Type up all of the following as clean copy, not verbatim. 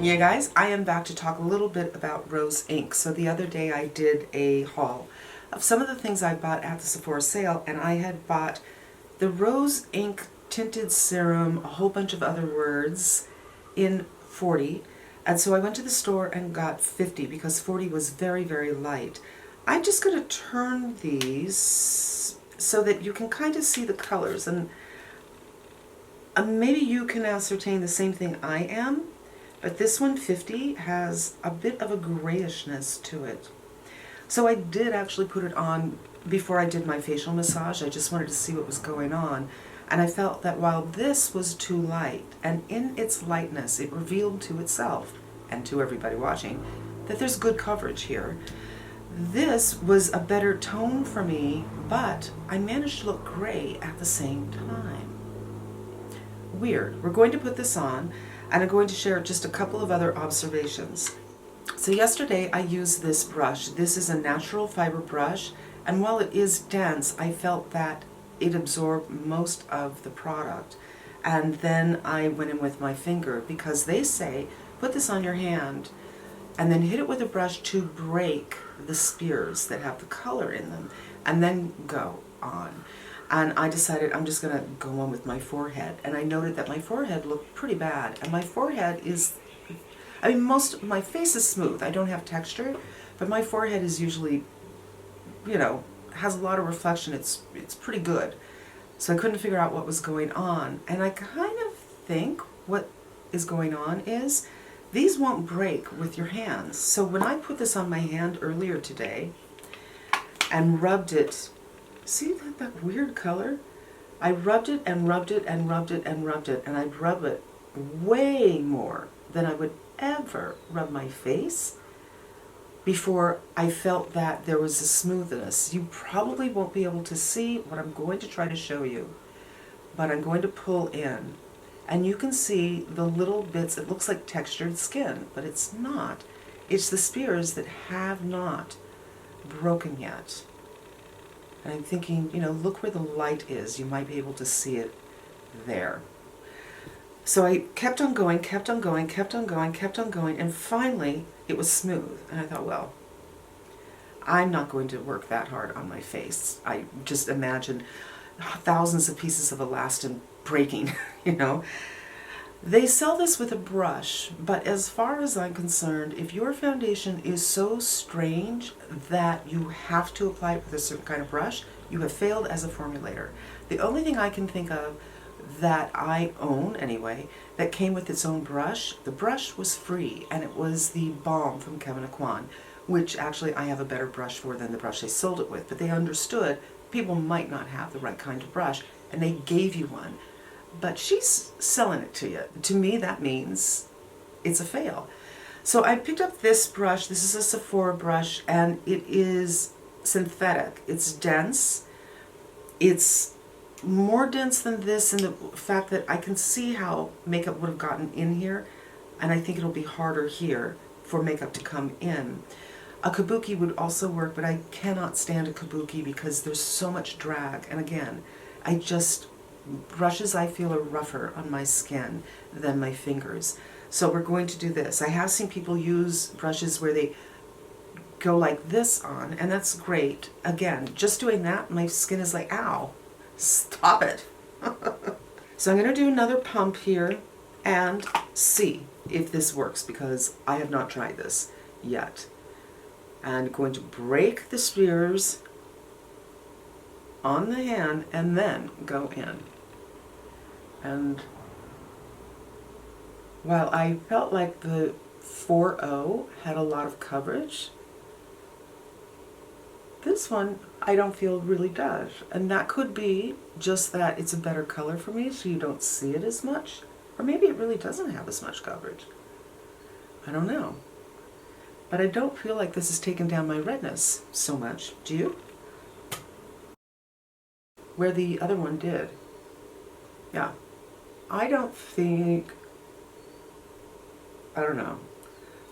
Yeah guys, I am back to talk a little bit about rose ink. So the other day I did a haul of some of the things I bought at the Sephora sale, and I had bought the rose ink tinted serum, a whole bunch of other words in 40, and so I went to the store and got 50 because 40 was very, very light. I'm just going to turn these so that you can kind of see the colors, and maybe you can ascertain the same thing I am. But this one, 50, has a bit of a grayishness to it. So I did actually put it on before I did my facial massage. I just wanted to see what was going on. And I felt that while this was too light, and in its lightness, it revealed to itself, and to everybody watching, that there's good coverage here. This was a better tone for me, but I managed to look gray at the same time. Weird. We're going to put this on, and I'm going to share just a couple of other observations. So yesterday I used this brush. This is a natural fiber brush, and while it is dense, I felt that it absorbed most of the product. And then I went in with my finger, because they say put this on your hand and then hit it with a brush to break the spears that have the color in them, and then go on. And I decided I'm just going to go on with my forehead. And I noted that my forehead looked pretty bad. And my forehead is, I mean, most of my face is smooth. I don't have texture. But my forehead is usually, you know, has a lot of reflection. It's pretty good. So I couldn't figure out what was going on. And I kind of think what is going on is these won't break with your hands. So when I put this on my hand earlier today and rubbed it, see that weird color? I rubbed it and rubbed it and rubbed it and rubbed it, and I'd rub it way more than I would ever rub my face before I felt that there was a smoothness. You probably won't be able to see what I'm going to try to show you, but I'm going to pull in, and you can see the little bits. It looks like textured skin, but it's not. It's the spears that have not broken yet. And I'm thinking, you know, look where the light is. You might be able to see it there. So I kept on going, kept on going, kept on going, kept on going, and finally it was smooth. And I thought, well, I'm not going to work that hard on my face. I just imagined thousands of pieces of elastin breaking, you know. They sell this with a brush, but as far as I'm concerned, if your foundation is so strange that you have to apply it with a certain kind of brush, you have failed as a formulator. The only thing I can think of that I own, anyway, that came with its own brush, the brush was free, and it was the Balm from Kevyn Aucoin, which actually I have a better brush for than the brush they sold it with, but they understood people might not have the right kind of brush, and they gave you one. But she's selling it to you. To me, that means it's a fail. So I picked up this brush. This is a Sephora brush, and it is synthetic. It's dense. It's more dense than this in the fact that I can see how makeup would have gotten in here, and I think it'll be harder here for makeup to come in. A kabuki would also work, but I cannot stand a kabuki because there's so much drag. And again, brushes I feel are rougher on my skin than my fingers. So we're going to do this. I have seen people use brushes where they go like this on, and that's great. Again, just doing that, my skin is like, ow, stop it. So I'm going to do another pump here and see if this works, because I have not tried this yet. And going to break the spears on the hand and then go in. And while I felt like the 4.0 had a lot of coverage, this one I don't feel really does. And that could be just that it's a better color for me, so you don't see it as much. Or maybe it really doesn't have as much coverage. I don't know. But I don't feel like this has taken down my redness so much. Do you? Where the other one did. Yeah. I don't think, I don't know.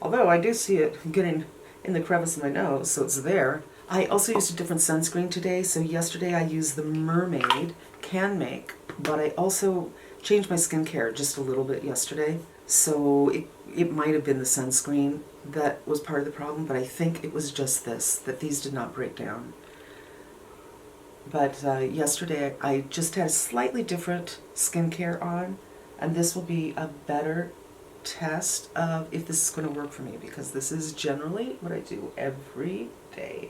Although I do see it getting in the crevice of my nose, so it's there. I also used a different sunscreen today. So yesterday I used the Mermaid Can Make, but I also changed my skincare just a little bit yesterday. So it might have been the sunscreen that was part of the problem, but I think it was just this, that these did not break down. But yesterday I just had a slightly different skincare on, and this will be a better test of if this is going to work for me, because this is generally what I do every day.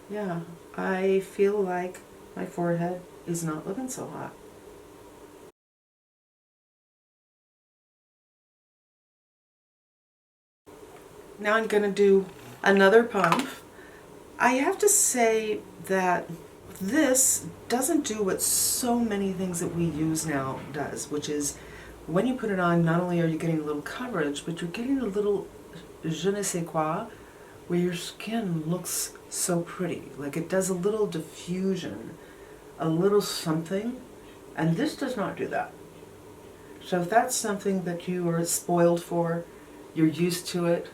Yeah, I feel like my forehead is not looking so hot. Now I'm going to do another pump. I have to say that this doesn't do what so many things that we use now does, which is when you put it on, not only are you getting a little coverage, but you're getting a little je ne sais quoi, where your skin looks so pretty. Like it does a little diffusion, a little something, and this does not do that. So if that's something that you are spoiled for, you're used to it,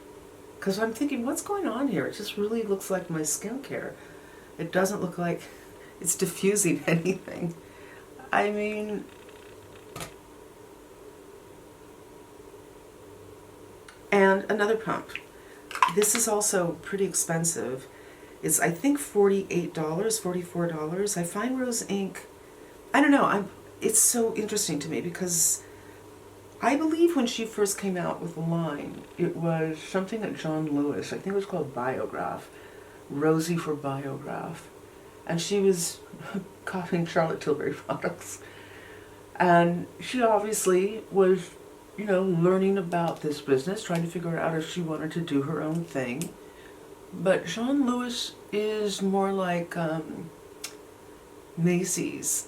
because I'm thinking, what's going on here? It just really looks like my skincare. It doesn't look like it's diffusing anything. I mean, and another pump. This is also pretty expensive. It's, I think, $48, $44. I find Rose Inc. I don't know. It's so interesting to me because I believe when she first came out with the line, it was something that John Lewis, I think it was called Biograph, Rosie for Biograph. And she was copying Charlotte Tilbury products. And she obviously was, you know, learning about this business, trying to figure out if she wanted to do her own thing. But John Lewis is more like Macy's.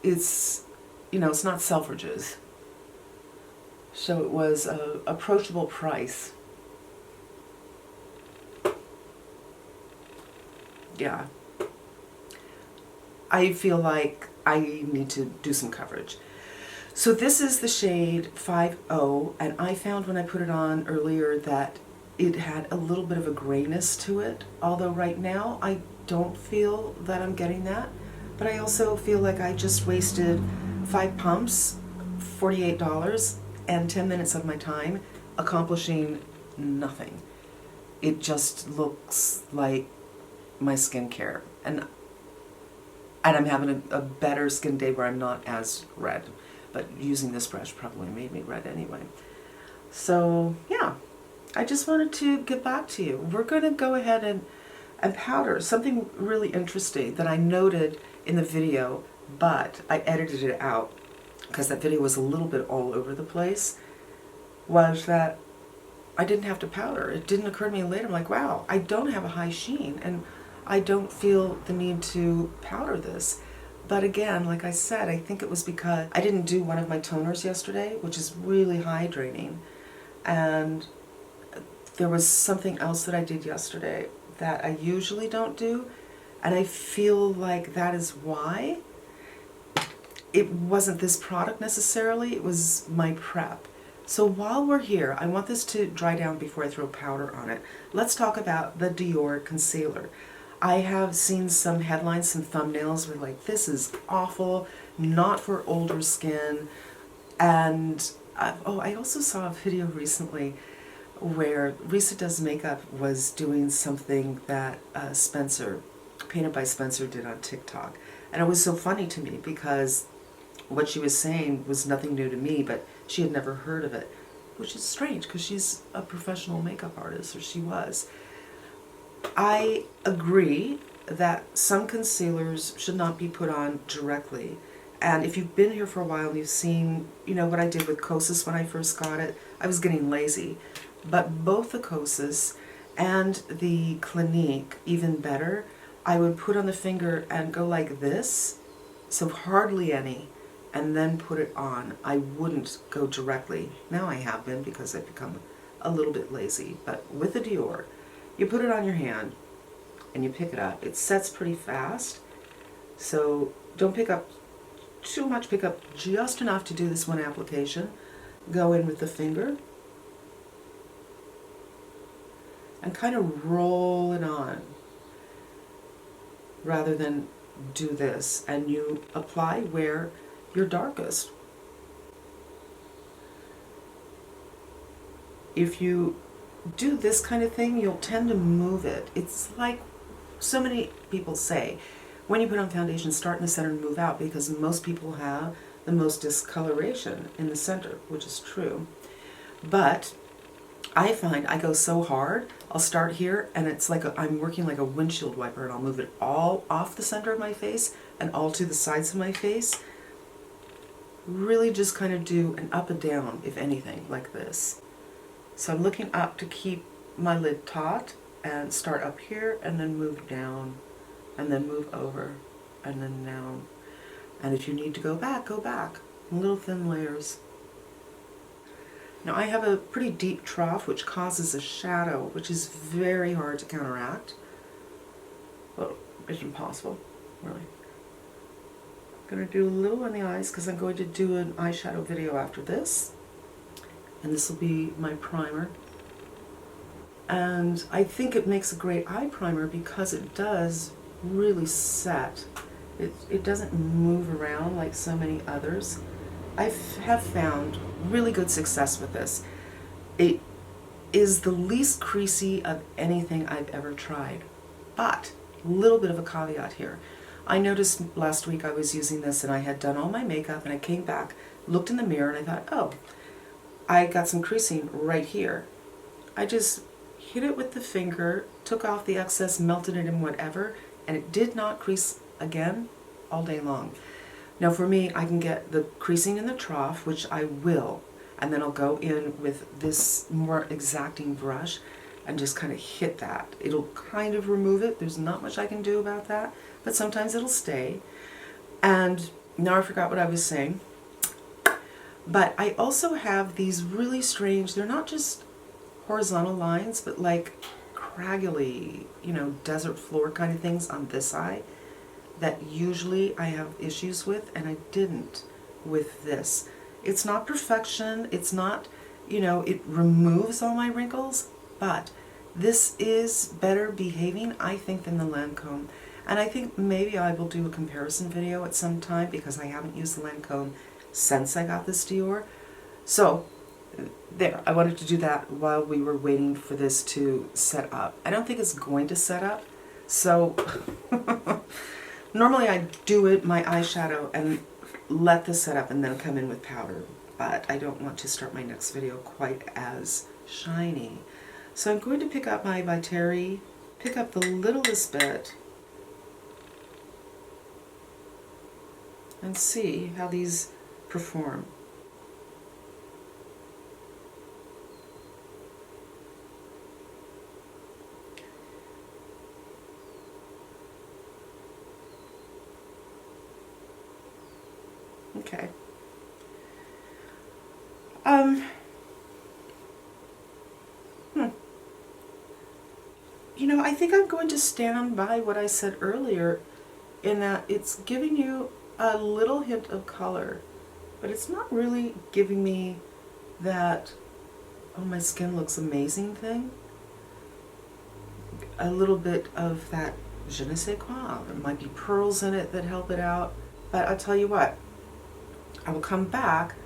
It's, you know, it's not Selfridges. So it was an approachable price. Yeah. I feel like I need to do some coverage. So this is the shade 5O, and I found when I put it on earlier that it had a little bit of a grayness to it, although right now I don't feel that I'm getting that. But I also feel like I just wasted 5 pumps, $48, and 10 minutes of my time accomplishing nothing. It just looks like my skincare. And I'm having a better skin day where I'm not as red. But using this brush probably made me red anyway. So yeah, I just wanted to get back to you. We're going to go ahead and powder. Something really interesting that I noted in the video, but I edited it out because that video was a little bit all over the place, was that I didn't have to powder. It didn't occur to me later. I'm like, wow, I don't have a high sheen, and I don't feel the need to powder this. But again, like I said, I think it was because I didn't do one of my toners yesterday, which is really hydrating. And there was something else that I did yesterday that I usually don't do. And I feel like that is why. It wasn't this product necessarily, it was my prep. So while we're here, I want this to dry down before I throw powder on it. Let's talk about the Dior concealer. I have seen some headlines, some thumbnails where like, this is awful, not for older skin. And I also saw a video recently where Risa Does Makeup was doing something that Spencer, Painted by Spencer, did on TikTok. And it was so funny to me because what she was saying was nothing new to me, but she had never heard of it, which is strange because she's a professional makeup artist, or she was. I agree that some concealers should not be put on directly. And if you've been here for a while, you've seen, you know, what I did with Kosas when I first got it. I was getting lazy. But both the Kosas and the Clinique, even better, I would put on the finger and go like this, so hardly any, and then put it on. I wouldn't go directly. Now I have been because I've become a little bit lazy. But with the Dior, you put it on your hand and you pick it up. It sets pretty fast, so don't pick up too much, pick up just enough to do this one application. Go in with the finger and kind of roll it on rather than do this and you apply where you're darkest. If you do this kind of thing, you'll tend to move it. It's like so many people say, when you put on foundation, start in the center and move out, because most people have the most discoloration in the center, which is true. But I find I go so hard, I'll start here and it's like I'm working like a windshield wiper, and I'll move it all off the center of my face and all to the sides of my face. Really just kind of do an up and down, if anything, like this. So I'm looking up to keep my lid taut, and start up here and then move down and then move over and then down. And if you need to go back, little thin layers. Now I have a pretty deep trough which causes a shadow, which is very hard to counteract. Well, it's impossible, really. I'm going to do a little on the eyes because I'm going to do an eyeshadow video after this. And this will be my primer. And I think it makes a great eye primer because it does really set. It doesn't move around like so many others. I have found really good success with this. It is the least creasy of anything I've ever tried. But, a little bit of a caveat here. I noticed last week I was using this and I had done all my makeup and I came back, looked in the mirror, and I thought, oh, I got some creasing right here. I just hit it with the finger, took off the excess, melted it in whatever, and it did not crease again all day long. Now for me, I can get the creasing in the trough, which I will, and then I'll go in with this more exacting brush and just kind of hit that. It'll kind of remove it. There's not much I can do about that, but sometimes it'll stay. And now I forgot what I was saying. But I also have these really strange, they're not just horizontal lines, but like craggly, you know, desert floor kind of things on this eye that usually I have issues with, and I didn't with this. It's not perfection, it's not, you know, it removes all my wrinkles, but this is better behaving, I think, than the Lancome. And I think maybe I will do a comparison video at some time because I haven't used the Lancome since I got this Dior. So there, I wanted to do that while we were waiting for this to set up. I don't think it's going to set up, so normally I do it, my eyeshadow, and let this set up and then come in with powder, but I don't want to start my next video quite as shiny. So I'm going to pick up my By Terry, pick up the littlest bit, and see how these perform. Okay. You know, I think I'm going to stand by what I said earlier in that it's giving you a little hint of color, but it's not really giving me that, oh, my skin looks amazing thing. A little bit of that je ne sais quoi. There might be pearls in it that help it out, but I'll tell you what, I will come back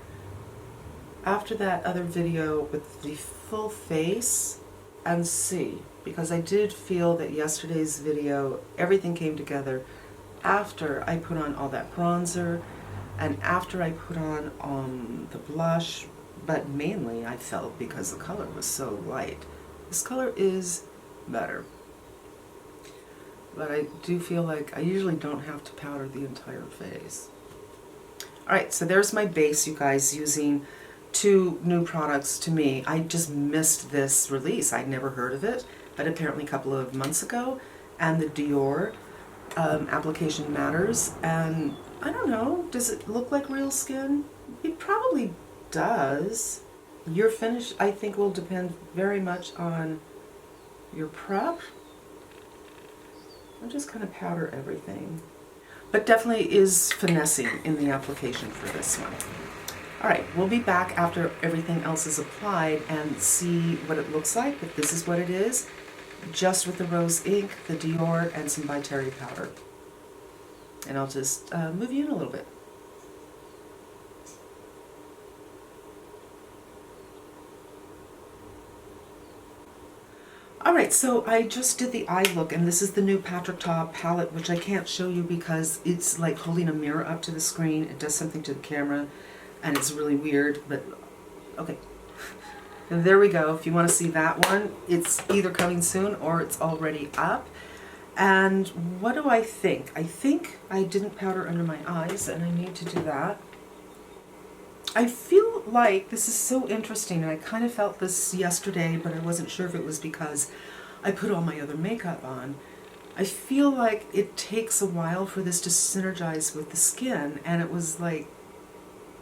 after that other video with the full face and see, because I did feel that yesterday's video, everything came together after I put on all that bronzer and after I put on the blush, but mainly I felt because the color was so light. This color is better, but I do feel like I usually don't have to powder the entire face. Alright, so there's my base, you guys, using two new products to me. I just missed this release. I'd never heard of it, but apparently a couple of months ago, and the Dior application matters, and I don't know, does it look like real skin? It probably does. Your finish, I think, will depend very much on your prep. I'll just kind of powder everything. But definitely is finessing in the application for this one. Alright, we'll be back after everything else is applied and see what it looks like, but this is what it is, just with the rose ink, the Dior, and some By Terry powder. And I'll just move you in a little bit. Alright, so I just did the eye look, and this is the new Patrick Ta palette, which I can't show you because it's like holding a mirror up to the screen. It does something to the camera, and it's really weird, but okay. And there we go. If you want to see that one, it's either coming soon or it's already up. And what do I think? I think I didn't powder under my eyes, and I need to do that. I feel like this is so interesting, and I kind of felt this yesterday, but I wasn't sure if it was because I put all my other makeup on. I feel like it takes a while for this to synergize with the skin, and it was like,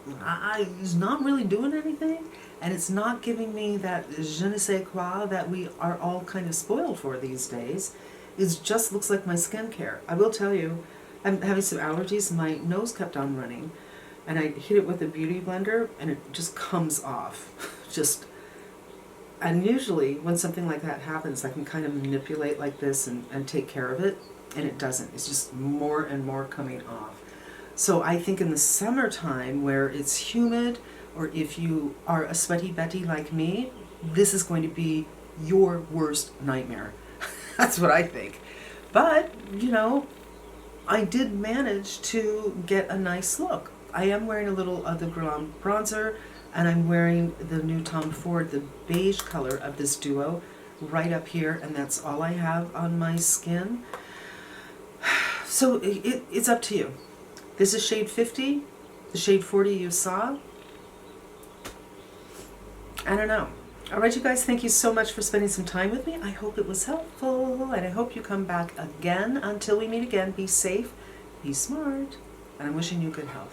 it's not really doing anything, and it's not giving me that je ne sais quoi that we are all kind of spoiled for these days. It just looks like my skincare. I will tell you, I'm having some allergies. My nose kept on running, and I hit it with a beauty blender, and it just comes off. And usually when something like that happens, I can kind of manipulate like this and take care of it, and it doesn't. It's just more and more coming off. So I think in the summertime where it's humid, or if you are a sweaty Betty like me, this is going to be your worst nightmare. That's what I think. But, you know, I did manage to get a nice look. I am wearing a little of the Glam bronzer, and I'm wearing the new Tom Ford, the beige color of this duo, right up here, and that's all I have on my skin. So it's up to you. This is shade 50, the shade 40 you saw. I don't know. Alright, you guys, thank you so much for spending some time with me. I hope it was helpful, and I hope you come back again. Until we meet again, be safe, be smart, and I'm wishing you good health.